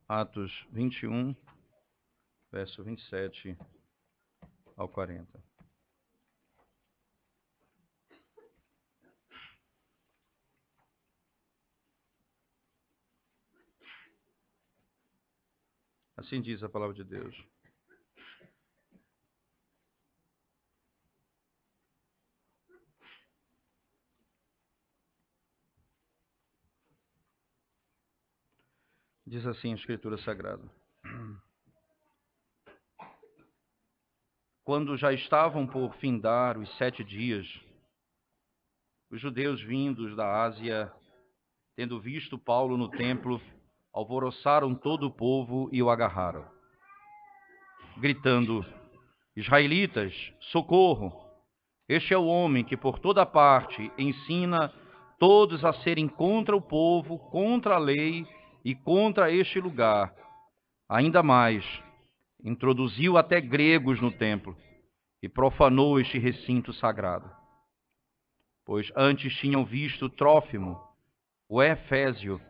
Atos 21, verso 27 ao 40. Assim diz a palavra de Deus. Diz assim a Escritura Sagrada. Quando já estavam por findar os 7 dias, os judeus vindos da Ásia, tendo visto Paulo no templo, alvoroçaram todo o povo e o agarraram, gritando: Israelitas, socorro! Este é o homem que por toda parte ensina todos a serem contra o povo, contra a lei e contra este lugar. Ainda mais, introduziu até gregos no templo e profanou este recinto sagrado. Pois antes tinham visto Trófimo, o Efésio,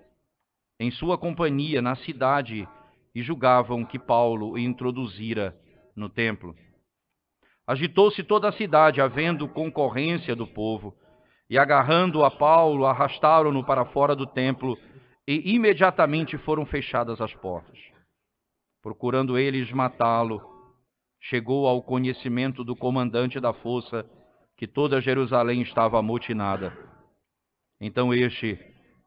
em sua companhia na cidade e julgavam que Paulo o introduzira no templo. Agitou-se toda a cidade, havendo concorrência do povo, e agarrando a Paulo, arrastaram-no para fora do templo, e imediatamente foram fechadas as portas. Procurando eles matá-lo, chegou ao conhecimento do comandante da força que toda Jerusalém estava amotinada. Então este,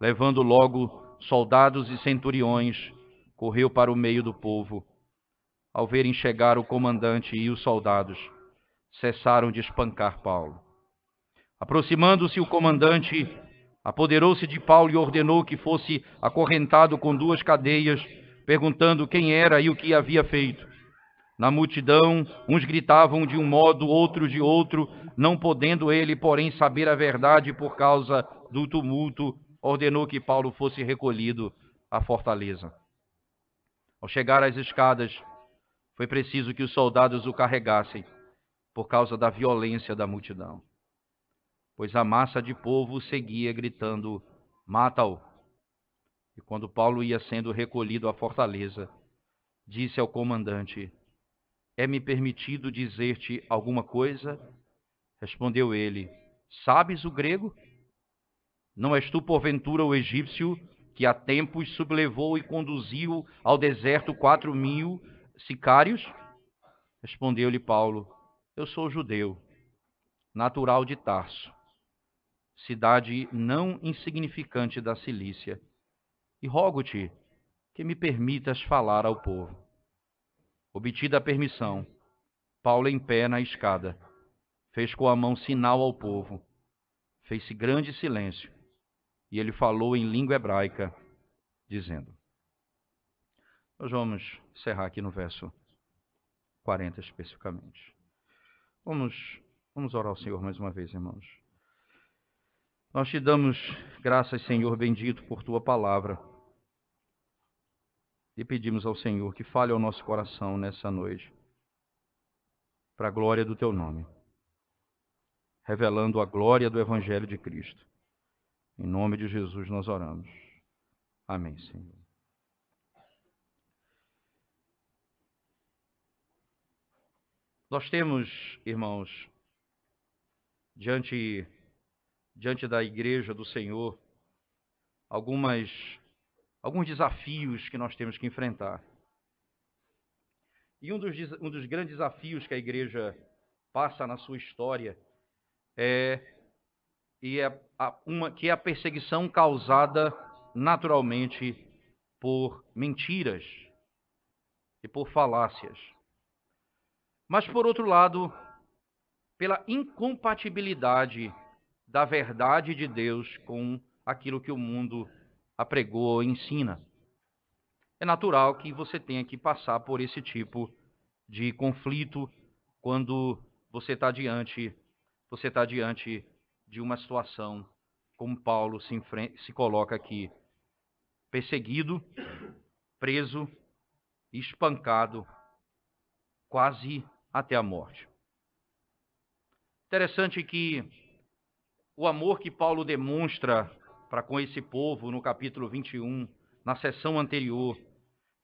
levando logo soldados e centuriões, correu para o meio do povo. Ao verem chegar o comandante e os soldados, cessaram de espancar Paulo. Aproximando-se o comandante, apoderou-se de Paulo e ordenou que fosse acorrentado com 2 cadeias, perguntando quem era e o que havia feito. Na multidão, uns gritavam de um modo, outros de outro, não podendo ele, porém, saber a verdade por causa do tumulto, ordenou que Paulo fosse recolhido à fortaleza. Ao chegar às escadas, foi preciso que os soldados o carregassem, por causa da violência da multidão. Pois a massa de povo seguia gritando, mata-o. E quando Paulo ia sendo recolhido à fortaleza, disse ao comandante, é-me permitido dizer-te alguma coisa? Respondeu ele, sabes o grego? Não és tu, porventura, o egípcio que há tempos sublevou e conduziu ao deserto 4.000 sicários? Respondeu-lhe Paulo, eu sou judeu, natural de Tarso, cidade não insignificante da Cilícia, e rogo-te que me permitas falar ao povo. Obtida a permissão, Paulo em pé na escada, fez com a mão sinal ao povo, fez-se grande silêncio, e ele falou em língua hebraica, dizendo... Nós vamos encerrar aqui no verso 40 especificamente. Vamos orar ao Senhor mais uma vez, irmãos. Nós te damos graças, Senhor bendito, por tua palavra. E pedimos ao Senhor que fale ao nosso coração nessa noite, para a glória do teu nome, revelando a glória do Evangelho de Cristo. Em nome de Jesus nós oramos. Amém, Senhor. Nós temos, irmãos, diante da igreja do Senhor, alguns desafios que nós temos que enfrentar. E um dos grandes desafios que a igreja passa na sua história que é a perseguição causada naturalmente por mentiras e por falácias. Mas, por outro lado, pela incompatibilidade da verdade de Deus com aquilo que o mundo apregou ou ensina. É natural que você tenha que passar por esse tipo de conflito quando você está diante de uma situação como Paulo se coloca aqui, perseguido, preso, espancado, quase até a morte. Interessante que o amor que Paulo demonstra para com esse povo no capítulo 21, na sessão anterior,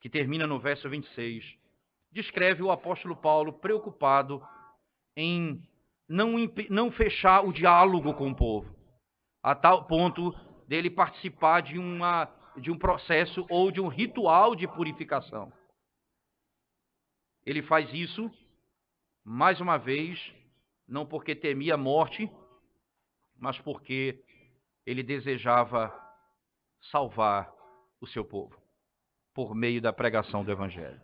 que termina no verso 26, descreve o apóstolo Paulo preocupado em não fechar o diálogo com o povo, a tal ponto dele participar de um processo ou de um ritual de purificação. Ele faz isso, mais uma vez, não porque temia a morte, mas porque ele desejava salvar o seu povo por meio da pregação do Evangelho.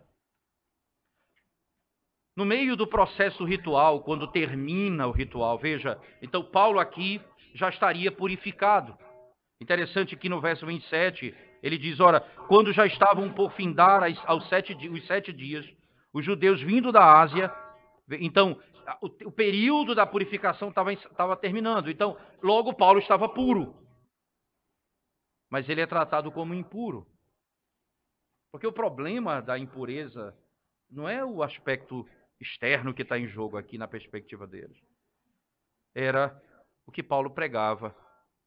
No meio do processo ritual, quando termina o ritual, veja, então Paulo aqui já estaria purificado. Interessante que no verso 27, ele diz, ora, quando já estavam por findar os 7 dias, os judeus vindo da Ásia, então o período da purificação estava terminando, então logo Paulo estava puro. Mas ele é tratado como impuro. Porque o problema da impureza não é o aspecto externo que está em jogo aqui na perspectiva deles. Era o que Paulo pregava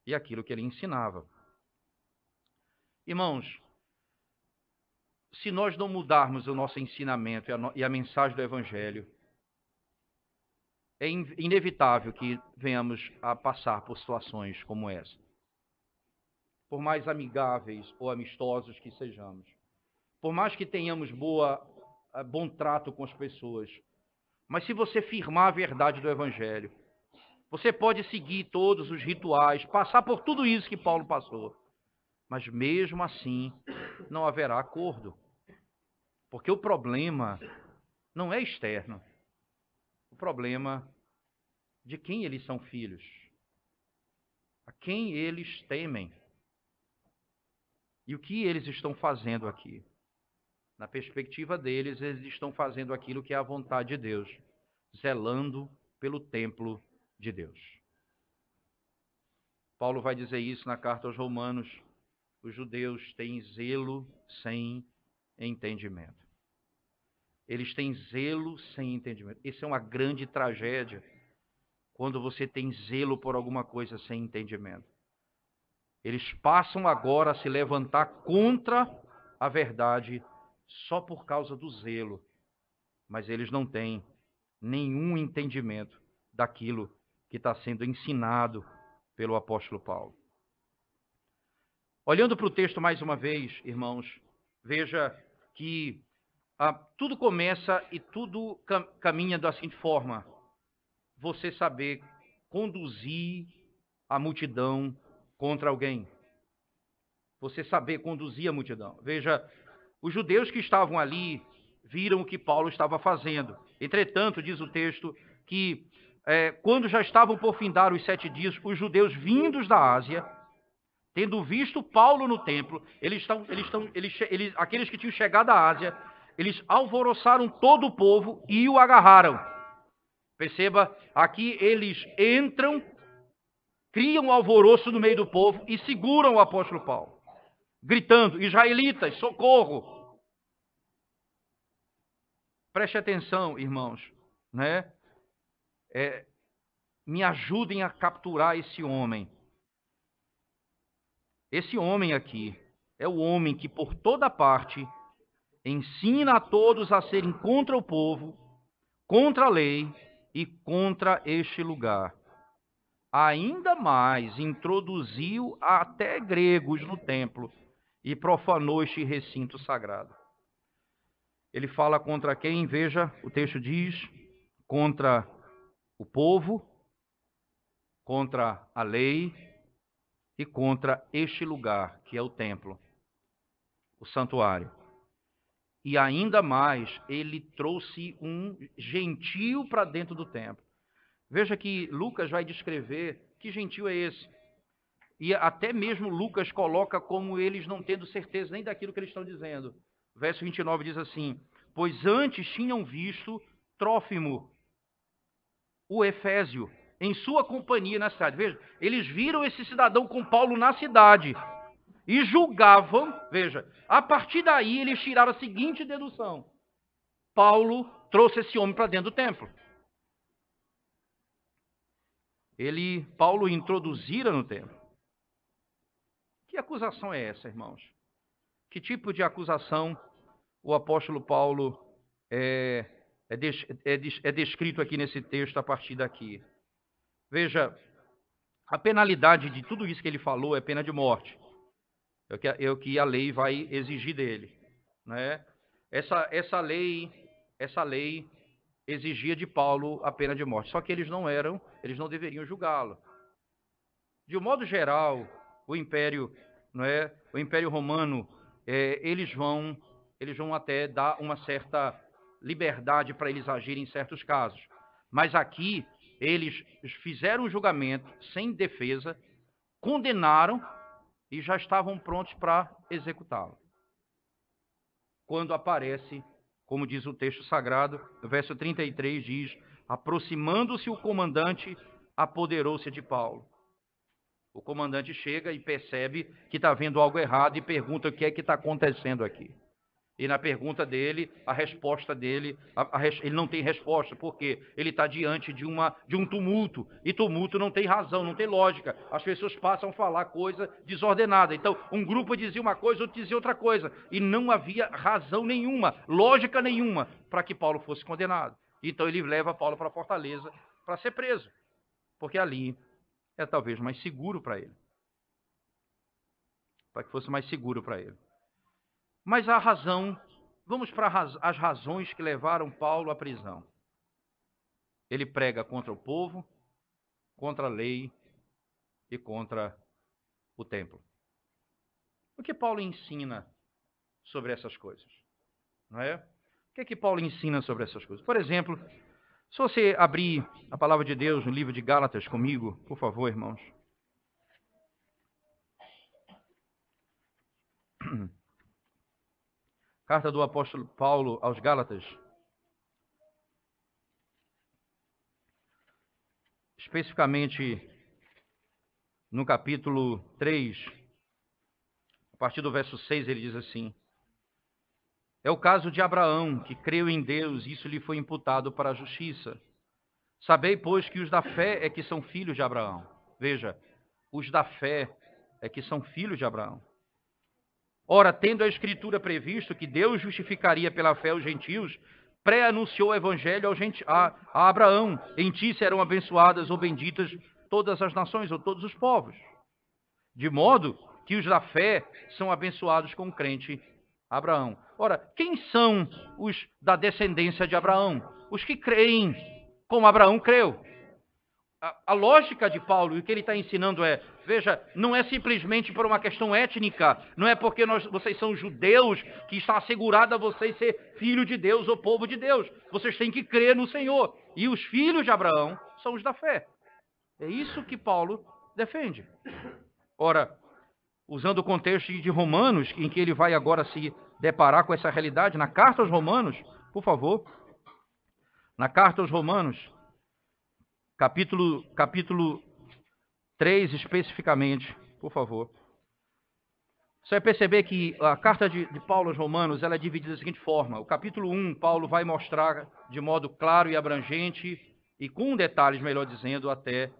e aquilo que ele ensinava. Irmãos, se nós não mudarmos o nosso ensinamento e a mensagem do Evangelho, é inevitável que venhamos a passar por situações como essa. Por mais amigáveis ou amistosos que sejamos, por mais que tenhamos bom trato com as pessoas, mas se você firmar a verdade do Evangelho, você pode seguir todos os rituais, passar por tudo isso que Paulo passou, mas mesmo assim não haverá acordo. Porque o problema não é externo, o problema de quem eles são filhos, a quem eles temem e o que eles estão fazendo aqui. Na perspectiva deles, eles estão fazendo aquilo que é a vontade de Deus, zelando pelo templo de Deus. Paulo vai dizer isso na carta aos Romanos. Os judeus têm zelo sem entendimento. Eles têm zelo sem entendimento. Isso é uma grande tragédia, quando você tem zelo por alguma coisa sem entendimento. Eles passam agora a se levantar contra a verdade só por causa do zelo, mas eles não têm nenhum entendimento daquilo que está sendo ensinado pelo apóstolo Paulo. Olhando para o texto mais uma vez, irmãos, veja que tudo começa e tudo caminha da seguinte forma: você saber conduzir a multidão contra alguém. Você saber conduzir a multidão. Veja, os judeus que estavam ali viram o que Paulo estava fazendo. Entretanto, diz o texto, que quando já estavam por findar os 7 dias, os judeus vindos da Ásia, tendo visto Paulo no templo, aqueles que tinham chegado da Ásia, eles alvoroçaram todo o povo e o agarraram. Perceba, aqui eles entram, criam um alvoroço no meio do povo e seguram o apóstolo Paulo, gritando, israelitas, socorro! Preste atenção, irmãos, né? Me ajudem a capturar esse homem. Esse homem aqui é o homem que por toda parte ensina a todos a serem contra o povo, contra a lei e contra este lugar. Ainda mais, introduziu até gregos no templo e profanou este recinto sagrado. Ele fala contra quem? Veja, o texto diz, contra o povo, contra a lei e contra este lugar, que é o templo, o santuário. E ainda mais, ele trouxe um gentio para dentro do templo. Veja que Lucas vai descrever que gentio é esse. E até mesmo Lucas coloca como eles não tendo certeza nem daquilo que eles estão dizendo. Verso 29 diz assim: pois antes tinham visto Trófimo, o Efésio, em sua companhia na cidade. Veja, eles viram esse cidadão com Paulo na cidade e julgavam, veja, a partir daí eles tiraram a seguinte dedução: Paulo trouxe esse homem para dentro do templo. Paulo introduzira no templo. Que acusação é essa, irmãos? Que tipo de acusação o apóstolo Paulo é descrito aqui nesse texto a partir daqui. Veja, a penalidade de tudo isso que ele falou é pena de morte. É o que a lei vai exigir dele, né? Essa lei exigia de Paulo a pena de morte. Só que eles não deveriam julgá-lo. De um modo geral, o Império, não é? O Império Romano, eles vão até dar uma certa liberdade para eles agirem em certos casos. Mas aqui eles fizeram um julgamento sem defesa, condenaram e já estavam prontos para executá-lo. Quando aparece, como diz o texto sagrado, no verso 33 diz: aproximando-se o comandante, apoderou-se de Paulo. O comandante chega e percebe que está vendo algo errado e pergunta o que é que está acontecendo aqui. E na pergunta dele, a resposta dele, ele não tem resposta, porque ele está diante de um tumulto. E tumulto não tem razão, não tem lógica. As pessoas passam a falar coisa desordenada. Então, um grupo dizia uma coisa, outro dizia outra coisa. E não havia razão nenhuma, lógica nenhuma, para que Paulo fosse condenado. Então, ele leva Paulo para a fortaleza para ser preso. Porque ali é talvez mais seguro para ele. Para que fosse mais seguro para ele. Mas a razão, vamos para as razões que levaram Paulo à prisão. Ele prega contra o povo, contra a lei e contra o templo. O que Paulo ensina sobre essas coisas? Não é? O que Paulo ensina sobre essas coisas? Por exemplo, se você abrir a palavra de Deus no livro de Gálatas comigo, por favor, irmãos. Carta do apóstolo Paulo aos Gálatas. Especificamente no capítulo 3, a partir do verso 6, ele diz assim: é o caso de Abraão, que creu em Deus, e isso lhe foi imputado para a justiça. Sabei, pois, que os da fé é que são filhos de Abraão. Veja, os da fé é que são filhos de Abraão. Ora, tendo a Escritura previsto que Deus justificaria pela fé os gentios, pré-anunciou o evangelho a Abraão: em ti serão abençoadas ou benditas todas as nações, ou todos os povos. De modo que os da fé são abençoados com o crente Abraão. Ora, quem são os da descendência de Abraão? Os que creem como Abraão creu. A lógica de Paulo e o que ele está ensinando veja, não é simplesmente por uma questão étnica, não é porque vocês são judeus que está assegurado a vocês ser filho de Deus ou povo de Deus. Vocês têm que crer no Senhor. E os filhos de Abraão são os da fé. É isso que Paulo defende. Ora, usando o contexto de Romanos, em que ele vai agora se deparar com essa realidade, na carta aos Romanos, por favor, na carta aos Romanos, capítulo 3 especificamente, por favor. Você vai perceber que a carta de Paulo aos Romanos, ela é dividida da seguinte forma: o capítulo 1, Paulo vai mostrar de modo claro e abrangente, e com detalhes, melhor dizendo, até,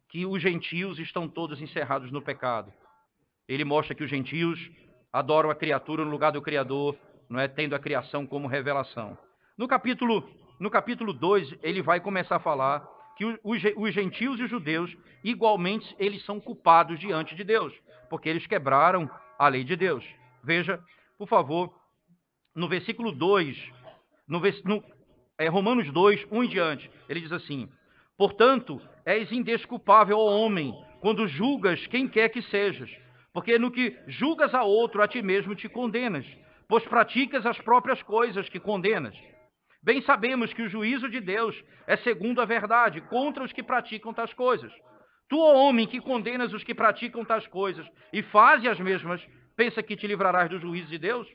que os gentios estão todos encerrados no pecado. Ele mostra que os gentios adoram a criatura no lugar do Criador, não é, tendo a criação como revelação. No capítulo 2, ele vai começar a falar que os gentios e os judeus, igualmente, eles são culpados diante de Deus, porque eles quebraram a lei de Deus. Veja, por favor, no versículo 2, Romanos 2, 1 em diante, ele diz assim: portanto, és indesculpável, ó homem, quando julgas quem quer que sejas, porque no que julgas a outro, a ti mesmo te condenas, pois praticas as próprias coisas que condenas. Bem sabemos que o juízo de Deus é segundo a verdade, contra os que praticam tais coisas. Tu, ó homem, que condenas os que praticam tais coisas e fazes as mesmas, pensa que te livrarás do juízo de Deus?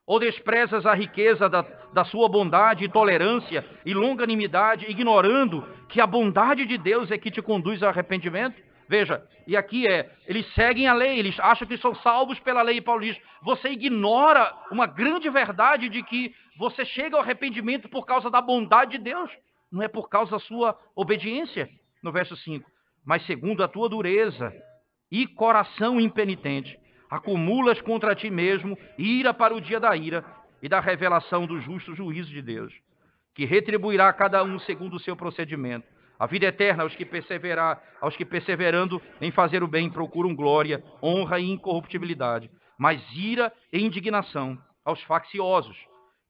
Ou desprezas a riqueza da sua bondade e tolerância e longanimidade, ignorando que a bondade de Deus é que te conduz ao arrependimento? Veja, e aqui eles seguem a lei, eles acham que são salvos pela lei, e Paulo diz: você ignora uma grande verdade de que você chega ao arrependimento por causa da bondade de Deus, não é por causa da sua obediência. No verso 5, mas segundo a tua dureza e coração impenitente, acumulas contra ti mesmo ira para o dia da ira, e da revelação do justo juízo de Deus, que retribuirá a cada um segundo o seu procedimento. A vida eterna aos que perseverando em fazer o bem procuram glória, honra e incorruptibilidade, mas ira e indignação aos facciosos,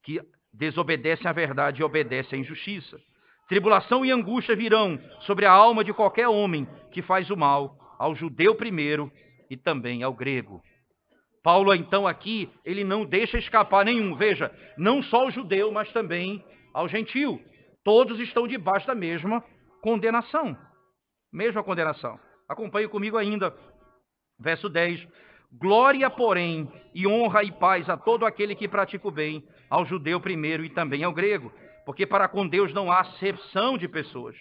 que desobedecem à verdade e obedecem à injustiça. Tribulação e angústia virão sobre a alma de qualquer homem que faz o mal, ao judeu primeiro e também ao grego. Paulo, então, aqui, ele não deixa escapar nenhum. Veja, não só ao judeu, mas também ao gentio. Todos estão debaixo da mesma condenação. Mesma condenação. Acompanhe comigo ainda. Verso 10. Glória, porém, e honra e paz a todo aquele que pratica o bem, ao judeu primeiro e também ao grego, porque para com Deus não há acepção de pessoas.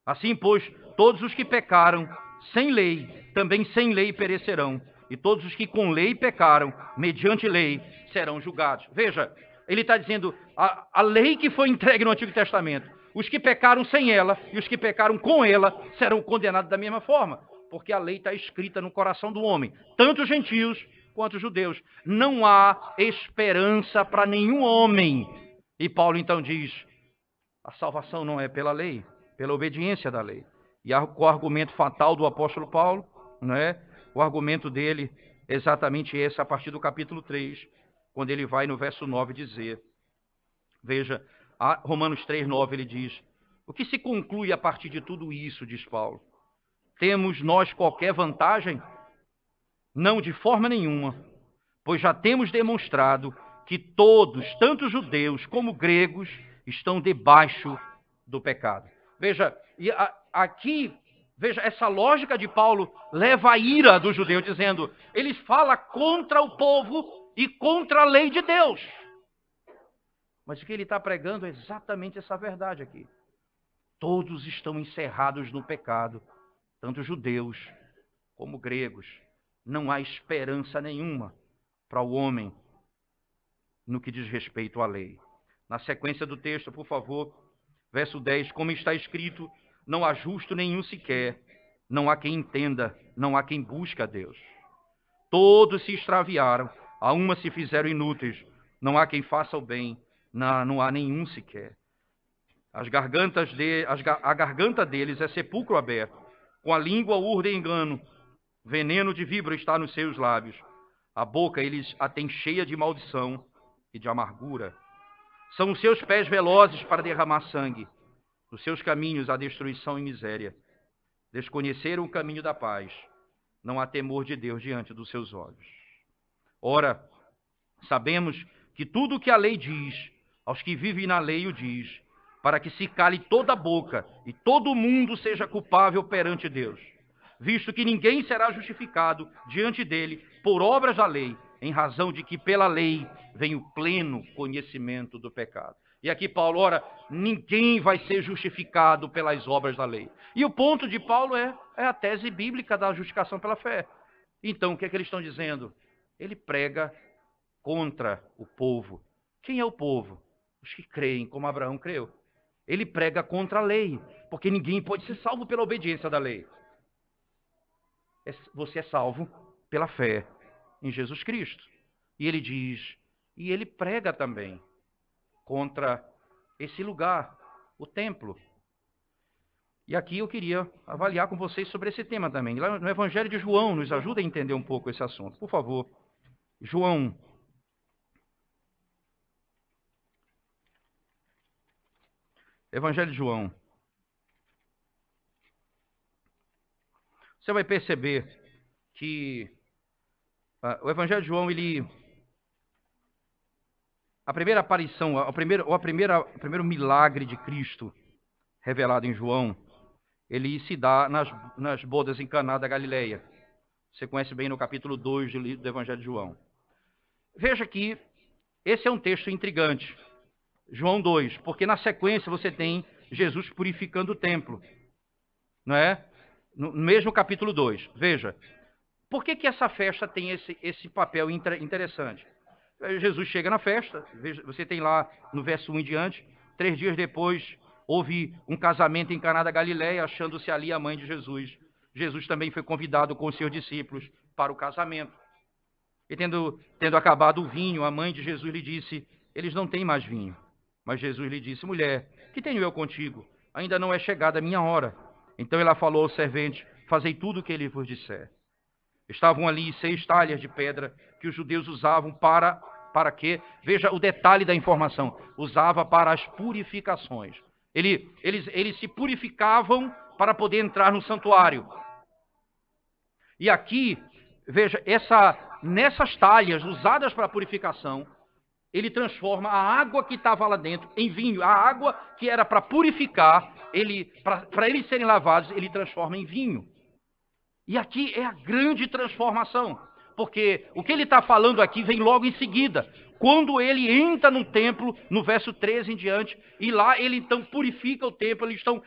Assim, pois, todos os que pecaram sem lei, também sem lei perecerão, e todos os que com lei pecaram, mediante lei, serão julgados. Veja, ele está dizendo, a lei que foi entregue no Antigo Testamento, os que pecaram sem ela e os que pecaram com ela serão condenados da mesma forma, porque a lei está escrita no coração do homem, tanto os gentios quanto os judeus. Não há esperança para nenhum homem. E Paulo então diz, a salvação não é pela lei, pela obediência da lei. E o argumento fatal do apóstolo Paulo, não é? O argumento dele é exatamente esse, a partir do capítulo 3, quando ele vai no verso 9 dizer, veja, Romanos 3, 9, ele diz, o que se conclui a partir de tudo isso, diz Paulo? Temos nós qualquer vantagem? Não, de forma nenhuma, pois já temos demonstrado que todos, tanto judeus como gregos, estão debaixo do pecado. Veja, aqui, veja, essa lógica de Paulo leva a ira do judeu, dizendo, ele fala contra o povo e contra a lei de Deus. Mas o que ele está pregando é exatamente essa verdade aqui. Todos estão encerrados no pecado, tanto judeus como gregos. Não há esperança nenhuma para o homem no que diz respeito à lei. Na sequência do texto, por favor, verso 10, como está escrito, não há justo nenhum sequer, não há quem entenda, não há quem busque a Deus. Todos se extraviaram, a uma se fizeram inúteis, não há quem faça o bem, não há nenhum sequer. A garganta deles é sepulcro aberto, com a língua urdem engano, veneno de víbora está nos seus lábios. A boca eles a têm cheia de maldição e de amargura. São os seus pés velozes para derramar sangue. Nos seus caminhos há destruição e miséria. Desconheceram o caminho da paz. Não há temor de Deus diante dos seus olhos. Ora, sabemos que tudo o que a lei diz, aos que vivem na lei o diz, para que se cale toda a boca e todo mundo seja culpável perante Deus, visto que ninguém será justificado diante dele por obras da lei, em razão de que pela lei vem o pleno conhecimento do pecado. E aqui Paulo, ora, ninguém vai ser justificado pelas obras da lei. E o ponto de Paulo é a tese bíblica da justificação pela fé. Então, o que é que eles estão dizendo? Ele prega contra o povo. Quem é o povo? Os que creem, como Abraão creu. Ele prega contra a lei, porque ninguém pode ser salvo pela obediência da lei. Você é salvo pela fé em Jesus Cristo. E ele diz, e ele prega também contra esse lugar, o templo. E aqui eu queria avaliar com vocês sobre esse tema também. Lá no Evangelho de João, nos ajuda a entender um pouco esse assunto. Por favor, João. Evangelho de João. Você vai perceber que o Evangelho de João, a primeira aparição, o primeiro milagre de Cristo revelado em João, ele se dá nas bodas em Caná da Galileia. Você conhece bem no capítulo 2 do Evangelho de João. Veja que esse é um texto intrigante. João 2, porque na sequência você tem Jesus purificando o templo. Não é? No mesmo capítulo 2. Veja, por que essa festa tem esse papel interessante? Jesus chega na festa, você tem lá no verso 1 em diante, 3 dias depois houve um casamento em Caná da Galileia, achando-se ali a mãe de Jesus. Jesus também foi convidado com os seus discípulos para o casamento. E tendo acabado o vinho, a mãe de Jesus lhe disse, eles não têm mais vinho. Mas Jesus lhe disse, mulher, que tenho eu contigo? Ainda não é chegada a minha hora. Então ela falou ao servente, fazei tudo o que ele vos disser. Estavam ali 6 talhas de pedra que os judeus usavam para quê? Veja o detalhe da informação. Usava para as purificações. Eles se purificavam para poder entrar no santuário. E aqui, veja, nessas talhas usadas para purificação, ele transforma a água que estava lá dentro em vinho. A água que era para purificar, para eles serem lavados, ele transforma em vinho. E aqui é a grande transformação, porque o que ele está falando aqui vem logo em seguida. Quando ele entra no templo, no verso 13 em diante, e lá ele então purifica o templo, eles estão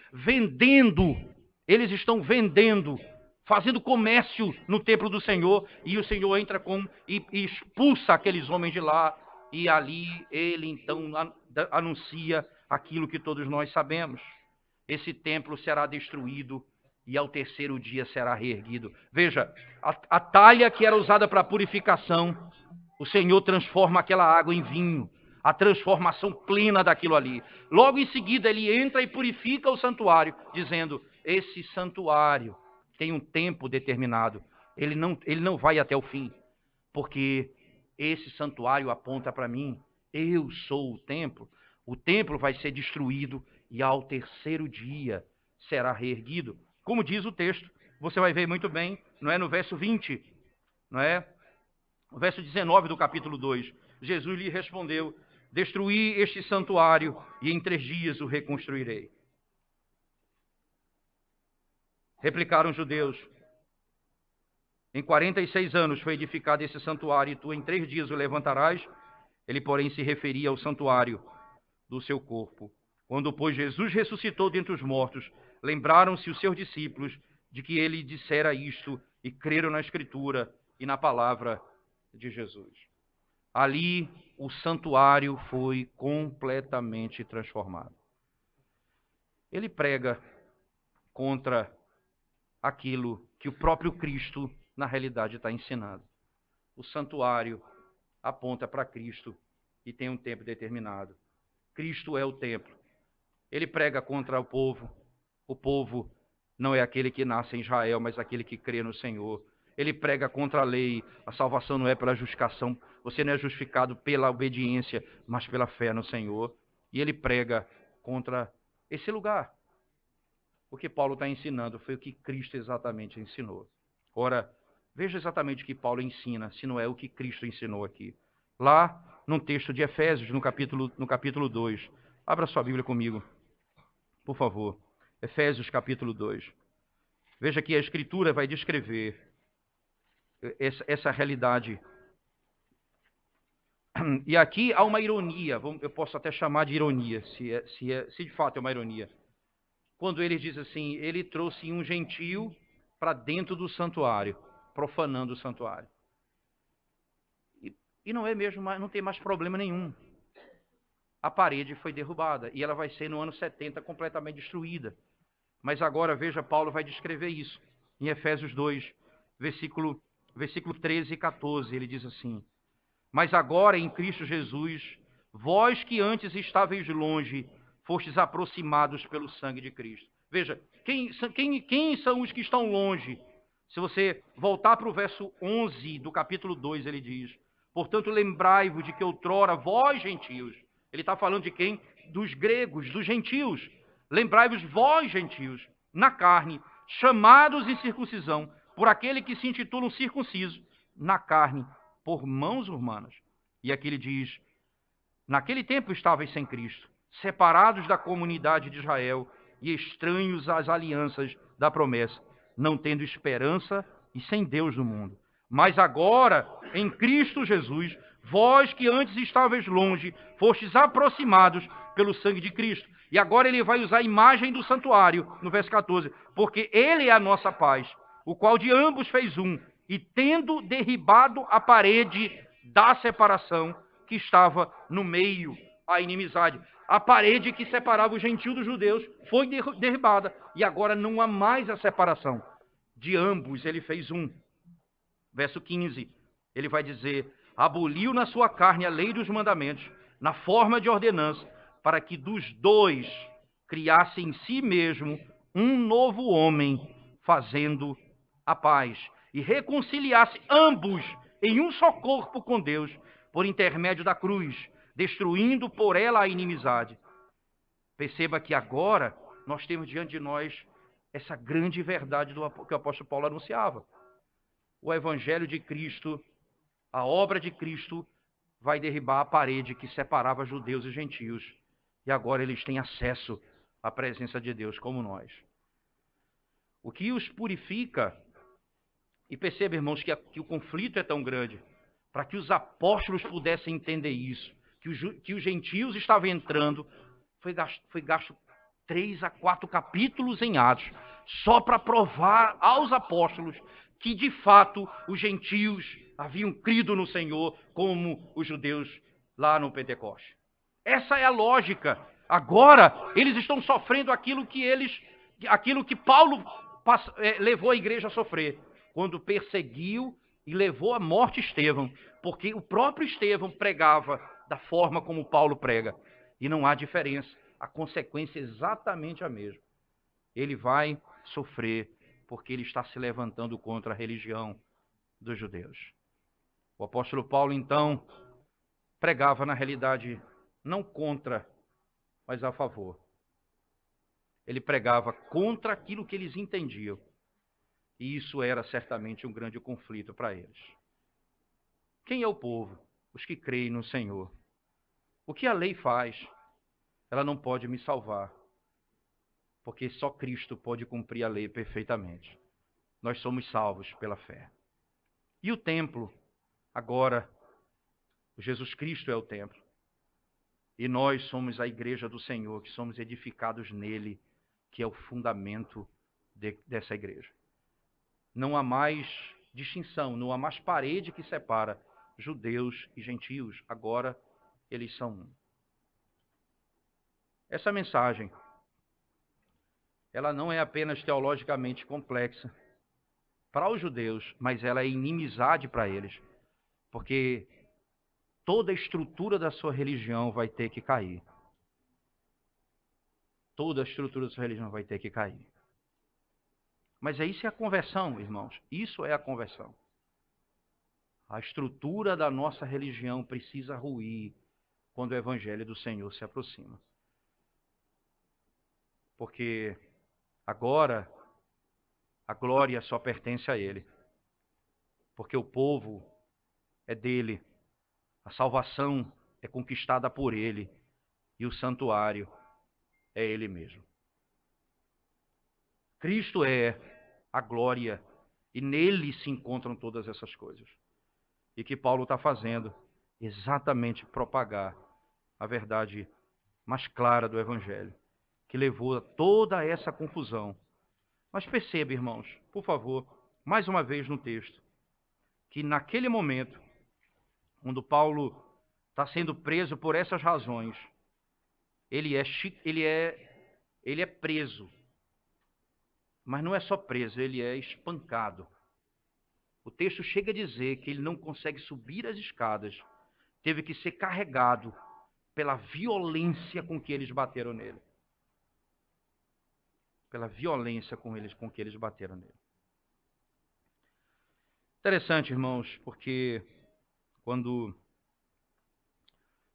vendendo, fazendo comércio no templo do Senhor, e o Senhor entra e expulsa aqueles homens de lá, e ali ele então anuncia aquilo que todos nós sabemos. Esse templo será destruído e ao terceiro dia será reerguido. Veja, a talha que era usada para purificação, o Senhor transforma aquela água em vinho, a transformação plena daquilo ali. Logo em seguida ele entra e purifica o santuário, dizendo, esse santuário tem um tempo determinado, ele não vai até o fim, porque esse santuário aponta para mim, eu sou o templo vai ser destruído e ao terceiro dia será reerguido. Como diz o texto, você vai ver muito bem, não é, no verso 20, não é? No verso 19 do capítulo 2, Jesus lhe respondeu, destruí este santuário e em 3 dias o reconstruirei. Replicaram os judeus, em 46 anos foi edificado esse santuário e tu em 3 dias o levantarás. Ele, porém, se referia ao santuário do seu corpo. Quando, pois, Jesus ressuscitou dentre os mortos, lembraram-se os seus discípulos de que ele dissera isto e creram na Escritura e na palavra de Jesus. Ali o santuário foi completamente transformado. Ele prega contra aquilo que o próprio Cristo, na realidade, está ensinando. O santuário aponta para Cristo e tem um tempo determinado. Cristo é o templo. Ele prega contra o povo. O povo não é aquele que nasce em Israel, mas aquele que crê no Senhor. Ele prega contra a lei. A salvação não é pela justificação. Você não é justificado pela obediência, mas pela fé no Senhor. E ele prega contra esse lugar. O que Paulo está ensinando foi o que Cristo exatamente ensinou. Ora, veja exatamente o que Paulo ensina, se não é o que Cristo ensinou aqui. Lá, no texto de Efésios, no capítulo 2. Abra sua Bíblia comigo, por favor. Efésios, capítulo 2. Veja que a Escritura vai descrever essa realidade. E aqui há uma ironia, eu posso até chamar de ironia, se de fato é uma ironia. Quando ele diz assim, ele trouxe um gentio para dentro do santuário, profanando o santuário. E não é mesmo, não tem mais problema nenhum. A parede foi derrubada e ela vai ser no ano 70 completamente destruída. Mas agora, veja, Paulo vai descrever isso. Em Efésios 2, versículo 13 e 14, ele diz assim, mas agora em Cristo Jesus, vós que antes estáveis longe, fostes aproximados pelo sangue de Cristo. Veja, quem são os que estão longe? Se você voltar para o verso 11 do capítulo 2, ele diz, portanto, lembrai-vos de que outrora vós, gentios, ele está falando de quem? Dos gregos, dos gentios. Lembrai-vos vós, gentios, na carne, chamados em circuncisão, por aquele que se intitula um circunciso, na carne, por mãos humanas. E aqui ele diz, naquele tempo estavais sem Cristo, separados da comunidade de Israel e estranhos às alianças da promessa, não tendo esperança e sem Deus no mundo. Mas agora, em Cristo Jesus, vós que antes estáveis longe, fostes aproximados pelo sangue de Cristo. E agora ele vai usar a imagem do santuário, no verso 14, porque ele é a nossa paz, o qual de ambos fez um, e tendo derribado a parede da separação que estava no meio, a inimizade. A parede que separava o gentio dos judeus foi derribada, e agora não há mais a separação. De ambos ele fez um. Verso 15, ele vai dizer: aboliu na sua carne a lei dos mandamentos, na forma de ordenança, para que dos dois criasse em si mesmo um novo homem, fazendo a paz, e reconciliasse ambos em um só corpo com Deus, por intermédio da cruz, destruindo por ela a inimizade. Perceba que agora nós temos diante de nós essa grande verdade que o apóstolo Paulo anunciava. O evangelho de Cristo, a obra de Cristo, vai derribar a parede que separava judeus e gentios. E agora eles têm acesso à presença de Deus como nós. O que os purifica, e perceba, irmãos, que o conflito é tão grande, para que os apóstolos pudessem entender isso, que os gentios estavam entrando, foi gasto 3 a 4 capítulos em Atos, só para provar aos apóstolos que, de fato, os gentios haviam crido no Senhor como os judeus lá no Pentecoste. Essa é a lógica. Agora, eles estão sofrendo aquilo que Paulo levou a igreja a sofrer, quando perseguiu e levou à morte Estevão, porque o próprio Estevão pregava da forma como Paulo prega, e não há diferença. A consequência é exatamente a mesma. Ele vai sofrer porque ele está se levantando contra a religião dos judeus. O apóstolo Paulo, então, pregava na realidade não contra, mas a favor. Ele pregava contra aquilo que eles entendiam. E isso era certamente um grande conflito para eles. Quem é o povo? Os que creem no Senhor. O que a lei faz? Ela não pode me salvar, porque só Cristo pode cumprir a lei perfeitamente. Nós somos salvos pela fé. E o templo? Agora, Jesus Cristo é o templo. E nós somos a igreja do Senhor, que somos edificados nele, que é o fundamento dessa igreja. Não há mais distinção, não há mais parede que separa judeus e gentios. Agora, eles são um. Essa mensagem, ela não é apenas teologicamente complexa para os judeus, mas ela é inimizade para eles, porque toda a estrutura da sua religião vai ter que cair. Toda a estrutura da sua religião vai ter que cair. Mas isso é a conversão, irmãos. Isso é a conversão. A estrutura da nossa religião precisa ruir quando o evangelho do Senhor se aproxima. Porque agora a glória só pertence a Ele. Porque o povo é dele. A salvação é conquistada por Ele. E o santuário é Ele mesmo. Cristo é a glória e nele se encontram todas essas coisas. E que Paulo está fazendo exatamente propagar a verdade mais clara do Evangelho, que levou a toda essa confusão. Mas perceba, irmãos, por favor, mais uma vez no texto, que naquele momento, quando Paulo está sendo preso por essas razões, ele é preso. Mas não é só preso, ele é espancado. O texto chega a dizer que ele não consegue subir as escadas. Teve que ser carregado pela violência com que eles bateram nele. Pela violência com que eles bateram nele. Interessante, irmãos, porque quando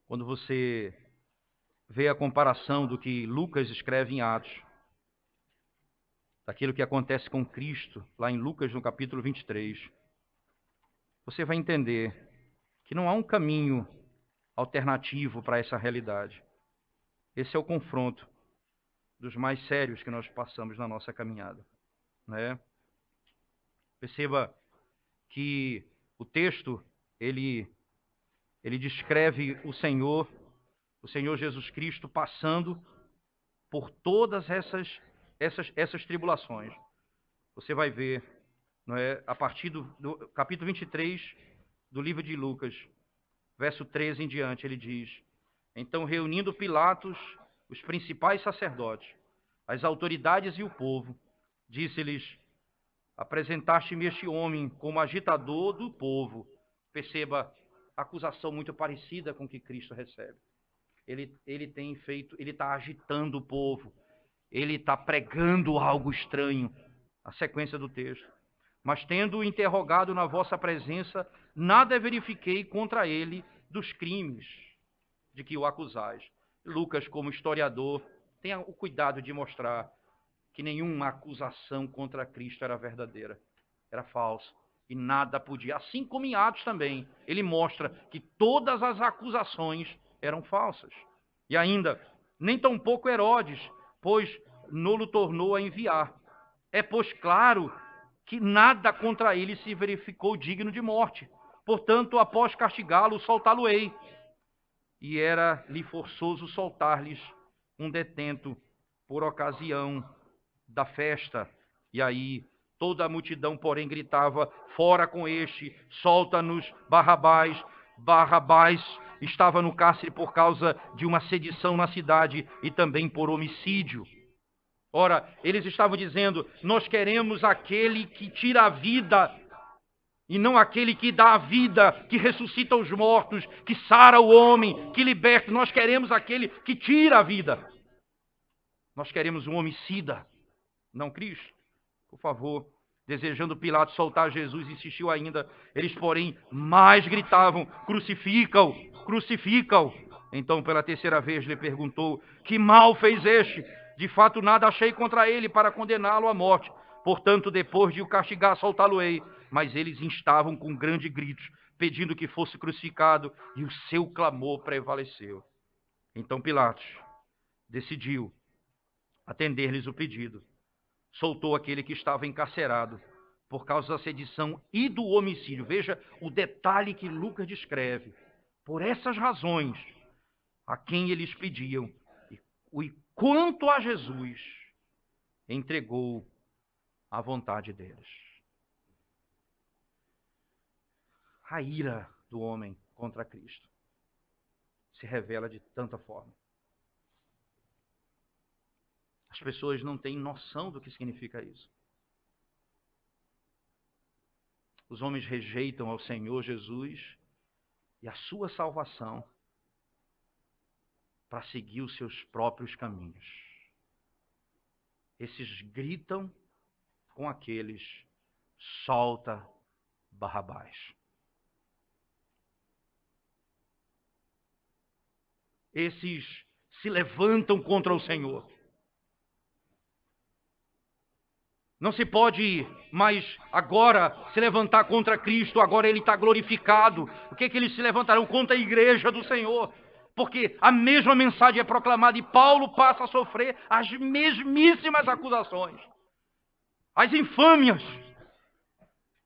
você vê a comparação do que Lucas escreve em Atos, daquilo que acontece com Cristo, lá em Lucas, no capítulo 23, você vai entender que não há um caminho alternativo para essa realidade. Esse é o confronto dos mais sérios que nós passamos na nossa caminhada, né? Perceba que o texto, ele descreve o Senhor Jesus Cristo passando por todas essas tribulações. Você vai ver, não é, a partir do capítulo 23 do livro de Lucas, verso 13 em diante, ele diz: então, reunindo Pilatos, os principais sacerdotes, as autoridades e o povo, disse-lhes: apresentaste-me este homem como agitador do povo Perceba a acusação muito parecida com que Cristo recebe. Ele tem feito, ele está agitando o povo, ele está pregando algo estranho. A sequência do texto. Mas tendo interrogado na vossa presença, nada verifiquei contra ele dos crimes de que o acusais. Lucas, como historiador, tenha o cuidado de mostrar que nenhuma acusação contra Cristo era verdadeira, era falsa. E nada podia. Assim como em Atos também, ele mostra que todas as acusações eram falsas. E ainda, nem tampouco Herodes, pois não-lo tornou a enviar. É, pois, claro que nada contra ele se verificou digno de morte. Portanto, após castigá-lo, soltá-lo-ei. E era-lhe forçoso soltar-lhes um detento por ocasião da festa. E aí toda a multidão, porém, gritava: fora com este, solta-nos Barrabás. Barrabás estava no cárcere por causa de uma sedição na cidade e também por homicídio. Ora, eles estavam dizendo: nós queremos aquele que tira a vida e não aquele que dá a vida, que ressuscita os mortos, que sara o homem, que liberta. Nós queremos aquele que tira a vida. Nós queremos um homicida, não Cristo. Por favor, desejando Pilatos soltar Jesus, insistiu ainda. Eles, porém, mais gritavam: crucifica-o, crucifica-o. Então, pela terceira vez, lhe perguntou: que mal fez este? De fato, nada achei contra ele para condená-lo à morte. Portanto, depois de o castigar, soltá-lo-ei. Mas eles instavam com grande grito, pedindo que fosse crucificado, e o seu clamor prevaleceu. Então Pilatos decidiu atender-lhes o pedido. Soltou aquele que estava encarcerado por causa da sedição e do homicídio. Veja o detalhe que Lucas descreve. Por essas razões, a quem eles pediam, e quanto a Jesus, entregou à vontade deles. A ira do homem contra Cristo se revela de tanta forma. As pessoas não têm noção do que significa isso. Os homens rejeitam ao Senhor Jesus e a sua salvação para seguir os seus próprios caminhos. Esses gritam com aqueles: solta Barrabás. Esses se levantam contra o Senhor. Não se pode mais agora se levantar contra Cristo, agora ele está glorificado. O que eles se levantarão? Contra a igreja do Senhor. Porque a mesma mensagem é proclamada e Paulo passa a sofrer as mesmíssimas acusações, as infâmias,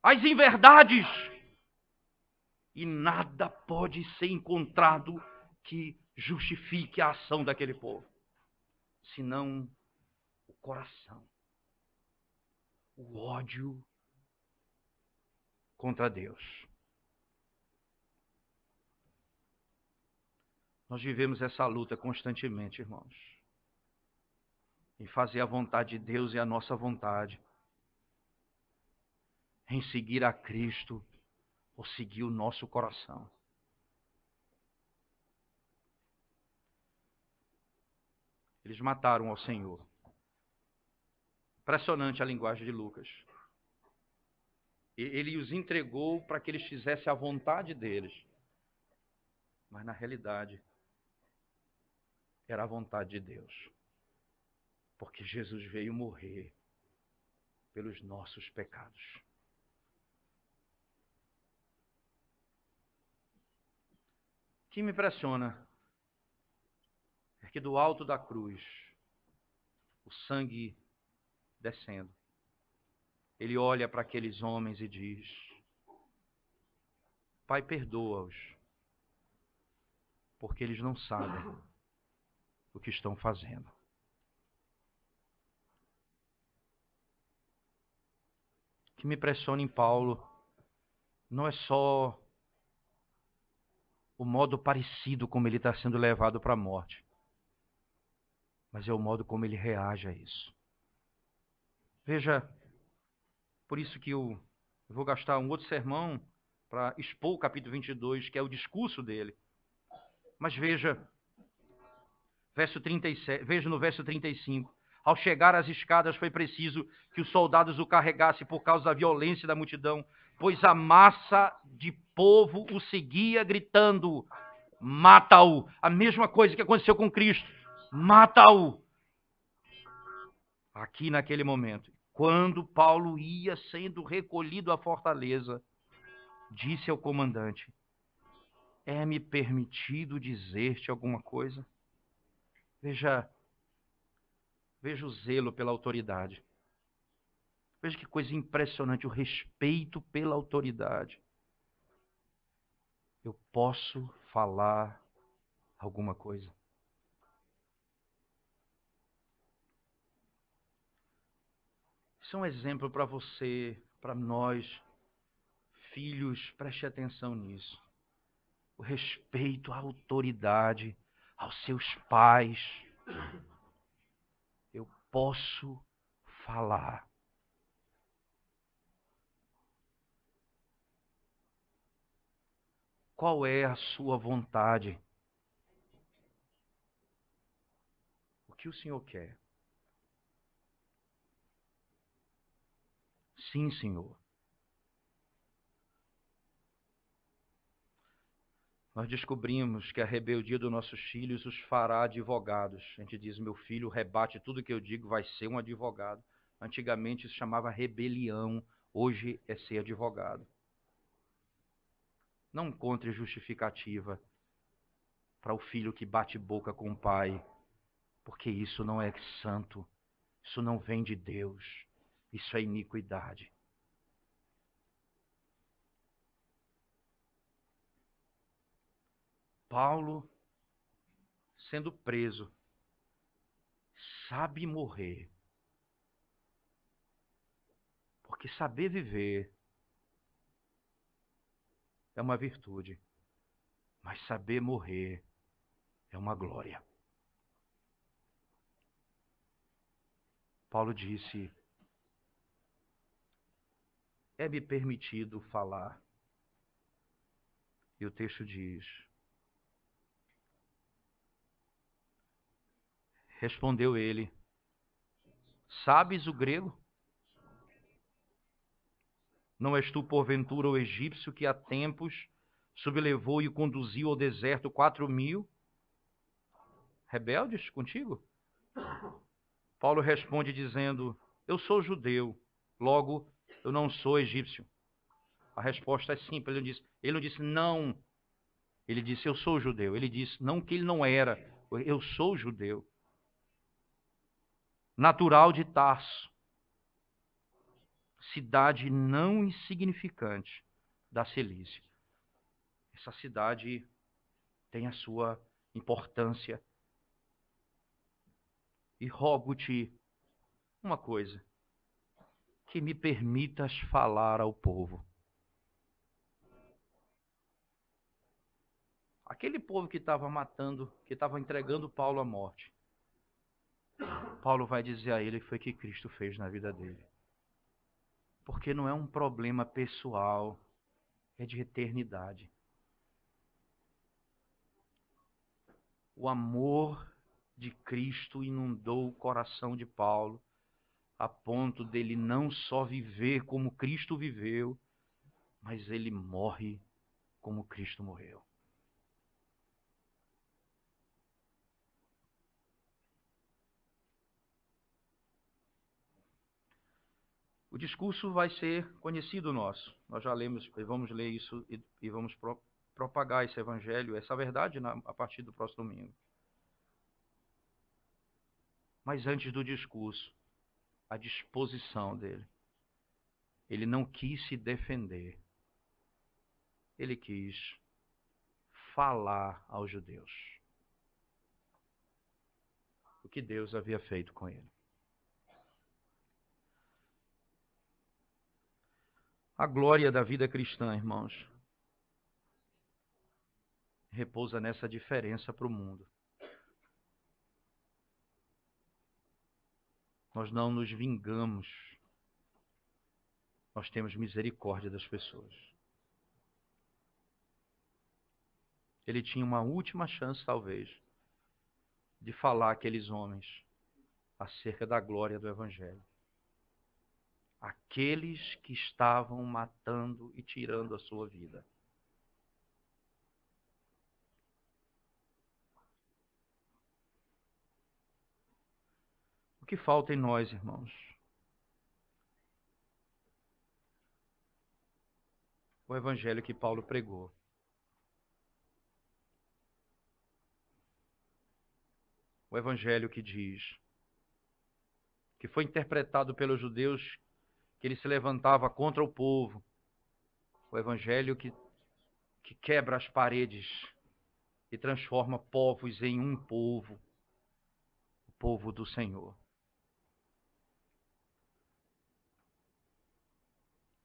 as inverdades. E nada pode ser encontrado que justifique a ação daquele povo, senão o coração, o ódio contra Deus. Nós vivemos essa luta constantemente, irmãos, em fazer a vontade de Deus e a nossa vontade, em seguir a Cristo ou seguir o nosso coração. Eles mataram ao Senhor. Impressionante a linguagem de Lucas. Ele os entregou para que eles fizessem a vontade deles. Mas na realidade, era a vontade de Deus. Porque Jesus veio morrer pelos nossos pecados. O que me impressiona é que do alto da cruz, o sangue descendo, ele olha para aqueles homens e diz: Pai, perdoa-os, porque eles não sabem o que estão fazendo. O que me impressiona em Paulo não é só o modo parecido como ele está sendo levado para a morte, mas é o modo como ele reage a isso. Veja, por isso que eu vou gastar um outro sermão para expor o capítulo 22, que é o discurso dele. Mas veja, veja no verso 35. Ao chegar às escadas foi preciso que os soldados o carregassem por causa da violência da multidão, pois a massa de povo o seguia gritando: mata-o! A mesma coisa que aconteceu com Cristo. Mata-o! Aqui naquele momento, quando Paulo ia sendo recolhido à fortaleza, disse ao comandante: é-me permitido dizer-te alguma coisa? Veja o zelo pela autoridade. Veja que coisa impressionante, o respeito pela autoridade. Eu posso falar alguma coisa? Isso é um exemplo para você, para nós, filhos, preste atenção nisso. O respeito à autoridade, aos seus pais. Eu posso falar. Qual é a sua vontade? O que o Senhor quer? Sim, Senhor. Nós descobrimos que a rebeldia dos nossos filhos os fará advogados. A gente diz: meu filho rebate tudo que eu digo, vai ser um advogado. Antigamente isso chamava rebelião, hoje é ser advogado. Não encontre justificativa para o filho que bate boca com o pai, porque isso não é santo, isso não vem de Deus, isso é iniquidade. Paulo, sendo preso, sabe morrer, porque saber viver é uma virtude, mas saber morrer é uma glória. Paulo disse: é-me permitido falar. E o texto diz: respondeu ele: sabes o grego? Não és tu, porventura, o egípcio que há tempos sublevou e conduziu ao deserto 4.000 rebeldes contigo? Paulo responde dizendo: eu sou judeu, logo eu não sou egípcio. A resposta é simples. Ele não disse não. Ele disse: eu sou judeu. Ele disse não que ele não era. Eu sou judeu. Natural de Tarso, cidade não insignificante da Cilícia. Essa cidade tem a sua importância. E rogo-te uma coisa: que me permitas falar ao povo. Aquele povo que estava matando, que estava entregando Paulo à morte. Paulo vai dizer a ele que foi o que Cristo fez na vida dele. Porque não é um problema pessoal, é de eternidade. O amor de Cristo inundou o coração de Paulo, a ponto dele não só viver como Cristo viveu, mas ele morre como Cristo morreu. O discurso vai ser conhecido nosso. Nós já lemos, vamos ler isso e vamos propagar esse evangelho, essa verdade a partir do próximo domingo. Mas antes do discurso, a disposição dele. Ele não quis se defender. Ele quis falar aos judeus o que Deus havia feito com ele. A glória da vida cristã, irmãos, repousa nessa diferença para o mundo. Nós não nos vingamos. Nós temos misericórdia das pessoas. ele tinha uma última chance, talvez, de falar àqueles homens acerca da glória do Evangelho. Aqueles que estavam matando e tirando a sua vida. O que falta em nós, irmãos? O Evangelho que Paulo pregou. O Evangelho que diz que foi interpretado pelos judeus que ele se levantava contra o povo. O Evangelho que quebra as paredes e transforma povos em um povo, o povo do Senhor.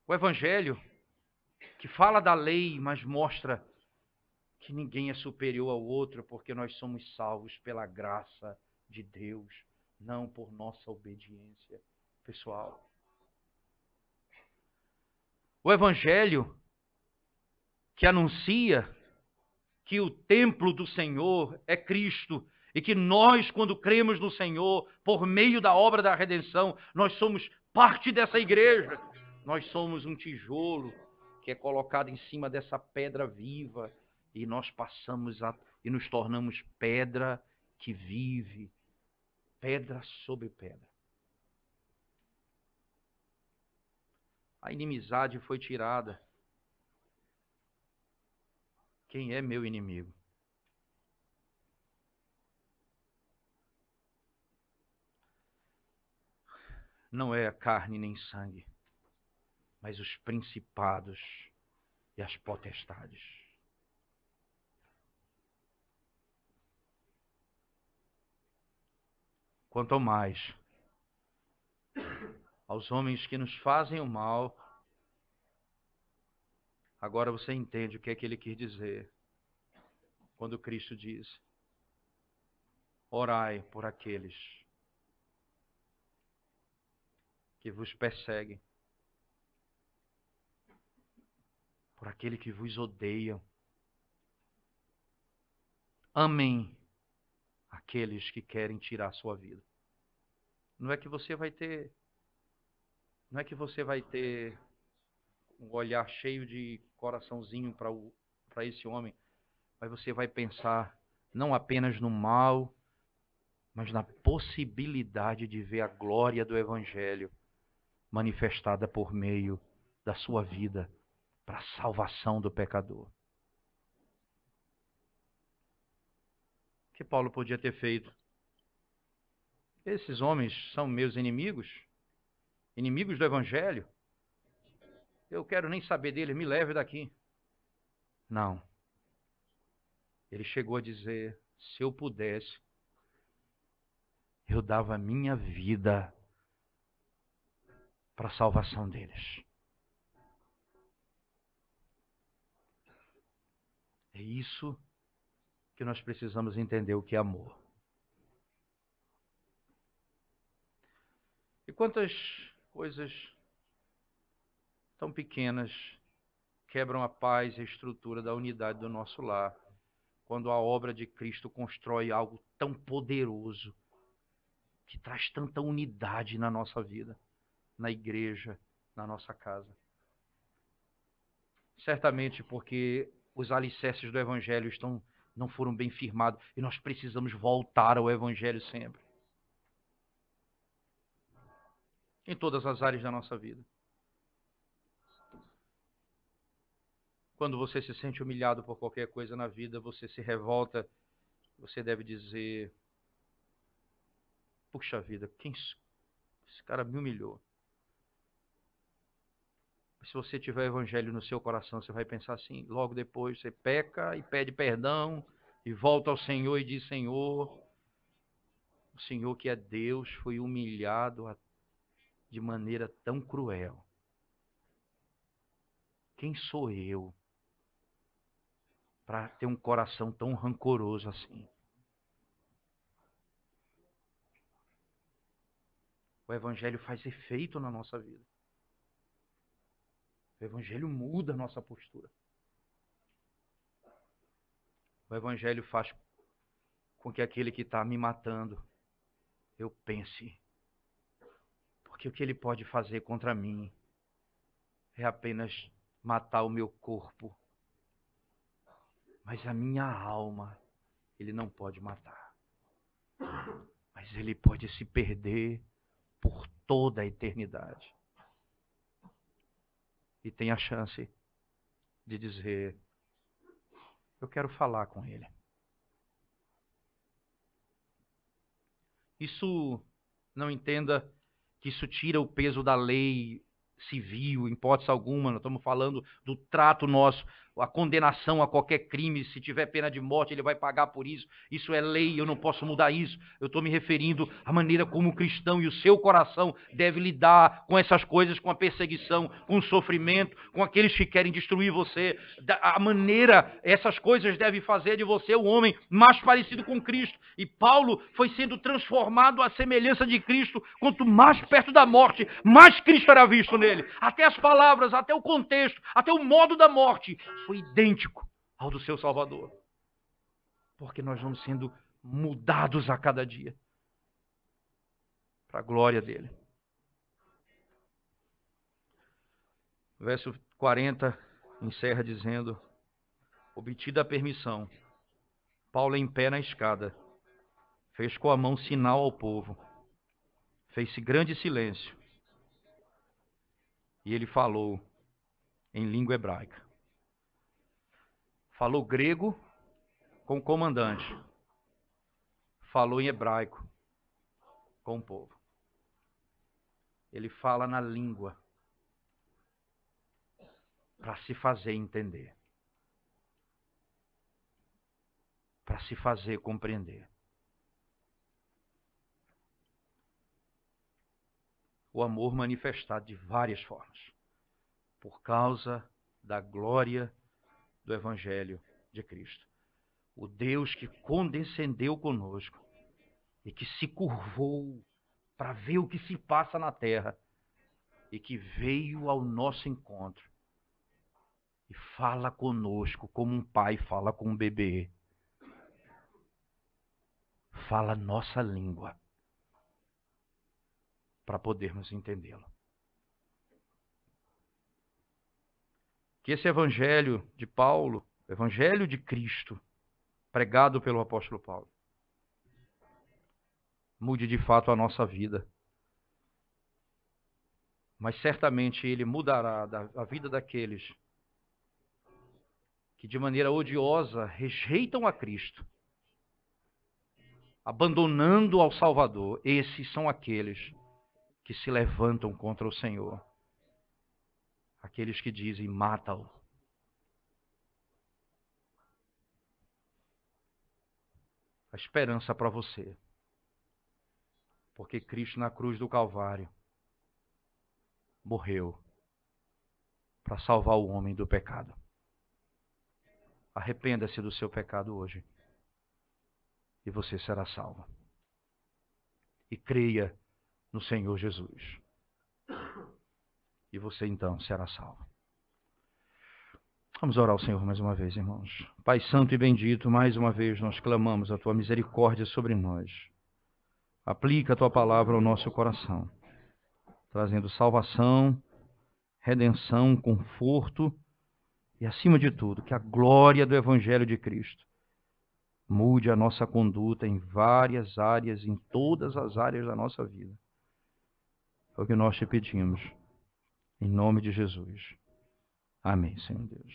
O Evangelho que fala da lei, mas mostra que ninguém é superior ao outro, porque nós somos salvos pela graça de Deus, não por nossa obediência pessoal. O Evangelho que anuncia que o templo do Senhor é Cristo e que nós, quando cremos no Senhor, por meio da obra da redenção, nós somos parte dessa igreja. Nós somos um tijolo que é colocado em cima dessa pedra viva e nós passamos e nos tornamos pedra que vive, pedra sobre pedra. A inimizade foi tirada. Quem é meu inimigo? Não é a carne nem sangue, mas os principados e as potestades. Quanto mais aos homens que nos fazem o mal, agora você entende o que é que ele quis dizer quando Cristo diz: orai por aqueles que vos perseguem, por aquele que vos odeiam. Amem aqueles que querem tirar a sua vida. Não é que você vai ter um olhar cheio de coraçãozinho para esse homem, mas você vai pensar não apenas no mal, mas na possibilidade de ver a glória do Evangelho manifestada por meio da sua vida para a salvação do pecador. O que Paulo podia ter feito? Esses homens são meus inimigos, inimigos do Evangelho. Eu quero nem saber deles, me leve daqui. Não. Ele chegou a dizer: se eu pudesse, eu dava a minha vida para a salvação deles. É isso que nós precisamos entender o que é amor. E quantas coisas tão pequenas quebram a paz e a estrutura da unidade do nosso lar, quando a obra de Cristo constrói algo tão poderoso, que traz tanta unidade na nossa vida, na igreja, na nossa casa. Certamente porque os alicerces do Evangelho não foram bem firmados e nós precisamos voltar ao Evangelho sempre. Em todas as áreas da nossa vida. Quando você se sente humilhado por qualquer coisa na vida, você se revolta, você deve dizer: puxa vida, esse cara me humilhou. Se você tiver o Evangelho no seu coração, você vai pensar assim, logo depois você peca e pede perdão e volta ao Senhor e diz: Senhor, o Senhor que é Deus foi humilhado de maneira tão cruel. Quem sou eu para ter um coração tão rancoroso assim? O Evangelho faz efeito na nossa vida. O Evangelho muda a nossa postura. O Evangelho faz com que aquele que está me matando, eu pense. Porque o que ele pode fazer contra mim é apenas matar o meu corpo. Mas a minha alma, ele não pode matar. Mas ele pode se perder por toda a eternidade. E tem a chance de dizer, eu quero falar com ele. Isso, não entenda que isso tira o peso da lei civil, em hipótese alguma. Nós estamos falando do trato nosso, a condenação a qualquer crime. Se tiver pena de morte, ele vai pagar por isso. Isso é lei, eu não posso mudar isso. Eu estou me referindo à maneira como o cristão e o seu coração deve lidar com essas coisas, com a perseguição, com o sofrimento, com aqueles que querem destruir você. A maneira, essas coisas devem fazer de você o homem mais parecido com Cristo. E Paulo foi sendo transformado à semelhança de Cristo. Quanto mais perto da morte, mais Cristo era visto nele. Até as palavras, até o contexto, até o modo da morte foi idêntico ao do seu Salvador. Porque nós vamos sendo mudados a cada dia para a glória dele. Verso 40 encerra dizendo, obtida a permissão, Paulo em pé na escada, fez com a mão sinal ao povo, fez-se grande silêncio, e ele falou em língua hebraica. Falou grego com o comandante, falou em hebraico com o povo. Ele fala na língua para se fazer entender, para se fazer compreender. O amor manifestado de várias formas, por causa da glória do Evangelho de Cristo. O Deus que condescendeu conosco e que se curvou para ver o que se passa na terra e que veio ao nosso encontro e fala conosco como um pai fala com um bebê. Fala nossa língua para podermos entendê-lo. Que esse evangelho de Paulo, o evangelho de Cristo, pregado pelo apóstolo Paulo, mude de fato a nossa vida. Mas certamente ele mudará a vida daqueles que de maneira odiosa rejeitam a Cristo, abandonando ao Salvador. Esses são aqueles que se levantam contra o Senhor. Aqueles que dizem, mata-o. A esperança para você. Porque Cristo na cruz do Calvário morreu para salvar o homem do pecado. Arrependa-se do seu pecado hoje. E você será salvo. E creia no Senhor Jesus. E você então será salvo. Vamos orar ao Senhor mais uma vez, irmãos. Pai santo e bendito, mais uma vez nós clamamos a tua misericórdia sobre nós. Aplica a tua palavra ao nosso coração, trazendo salvação, redenção, conforto e, acima de tudo, que a glória do Evangelho de Cristo mude a nossa conduta em várias áreas, em todas as áreas da nossa vida. É o que nós te pedimos, em nome de Jesus. Amém, Senhor Deus.